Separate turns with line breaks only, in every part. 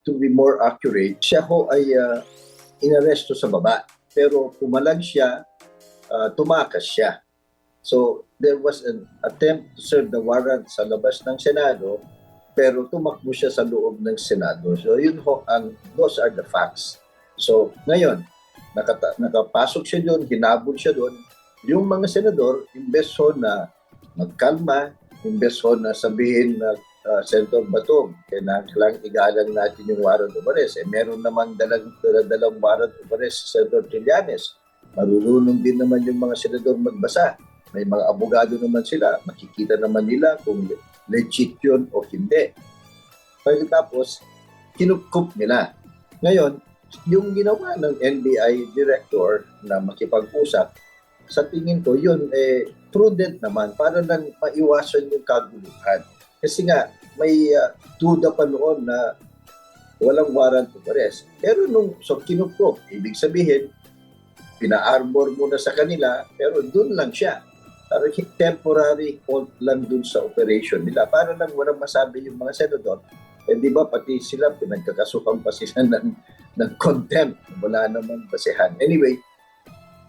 to be more accurate, siya ho ay inaresto sa baba. Pero pumalag siya, tumakas siya. So there was an attempt to serve the warrant sa labas ng Senado, pero tumakbo siya sa loob ng Senado. So yun ho, those are the facts. So ngayon, nakapasok siya doon, hinabol siya doon. Yung mga senador, imbes ho na magkalma, imbes ho na sabihin na Senator Batong, kailangan igalang natin yung warrant of arrest. Meron namang dalang warrant of arrest si Senator Trillanes. Marunong din naman yung mga senador magbasa. May mga abogado naman sila. Makikita naman nila kung legit yun o hindi. Pagkatapos, kinupkup nila. Ngayon, yung ginawa ng NBI director na makipag-usap, sa tingin ko, yun prudent naman para lang maiwasan yung kaguluhan. Kasi nga, may duda pa noon na walang warrant of arrest. Pero kinupkup, ibig sabihin, pina-arbor muna sa kanila, pero dun lang siya. Para temporary halt lang dun sa operation nila. Para lang walang masabi yung mga senador. Di ba pati sila pinagkakasuhan pa sila ng contempt. Wala naman basehan. Anyway,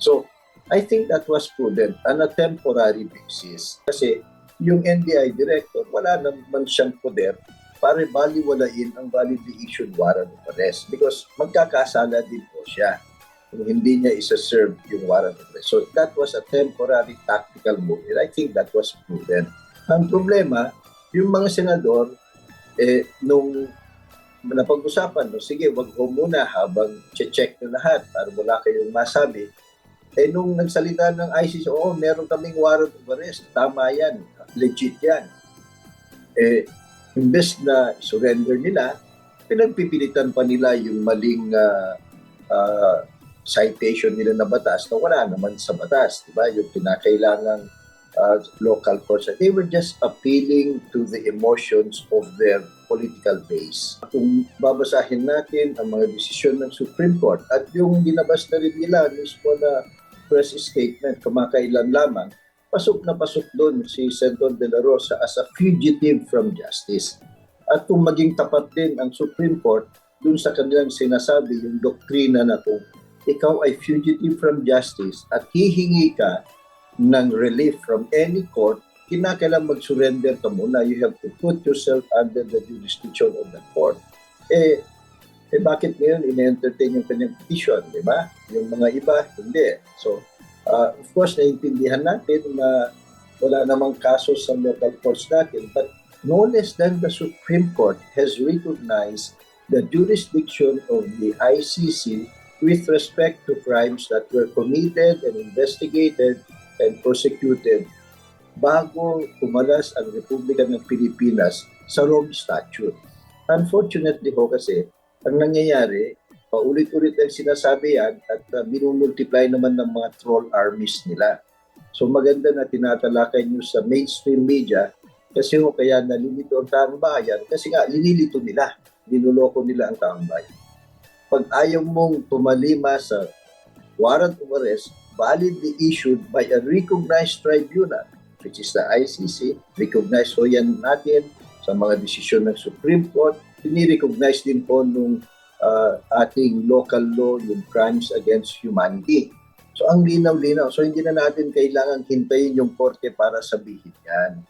so I think that was prudent on a temporary basis. Kasi yung NBI director, wala naman siyang poder para baliwalain ang validly issued warrant of arrest because magkakasala din po siya kung hindi niya isa-serve yung warrant of arrest. So that was a temporary tactical move and I think that was prudent. Ang problema, yung mga senador, nung napag-usapan, sige, wag ho muna habang check na lahat para wala kayong masabi. Nung nagsalita ng ICC, meron kaming warrant of arrest. Tama yan. Legit yan. Imbes na surrender nila, pinagpipilitan pa nila yung maling citation nila na batas na wala naman sa batas. Diba? Yung pinakailangang local courts. They were just appealing to the emotions of their political base. Kung babasahin natin ang mga desisyon ng Supreme Court at yung dinabas na rin nila mismo na press statement kamakailan lamang, pasok na pasok doon si Senator De La Rosa as a fugitive from justice. At kung maging tapat din ang Supreme Court doon sa kanilang sinasabi yung doktrina na kung ikaw ay fugitive from justice at hihingi ka ng relief from any court, kinakailangan mag-surrender ka muna. You have to put yourself under the jurisdiction of the court. Bakit ngayon ina-entertain yung kanyang petition, di ba? Yung mga iba, hindi. So, of course, naiintindihan natin na wala namang kaso sa local courts natin, but no less than the Supreme Court has recognized the jurisdiction of the ICC with respect to crimes that were committed and investigated and prosecuted bago umalas ang Republika ng Pilipinas sa Rome Statute. Unfortunately ho kasi, ang nangyayari, paulit-ulit ang sinasabi yan at binumultiply naman ng mga troll armies nila. So maganda na tinatalakay nyo sa mainstream media kasi ho kaya nalilito ang taong bayan kasi nga linilito nila, linuloko nila ang taong bayan. Pag ayaw mong tumalima sa warrant of arrest validly issued by a recognized tribunal, which is the ICC, recognize ho yan natin sa mga desisyon ng Supreme Court, ini-recognize din po nung ating local law, yung crimes against humanity. So ang linaw-linaw. So hindi na natin kailangan hintayin yung korte para sabihin yan.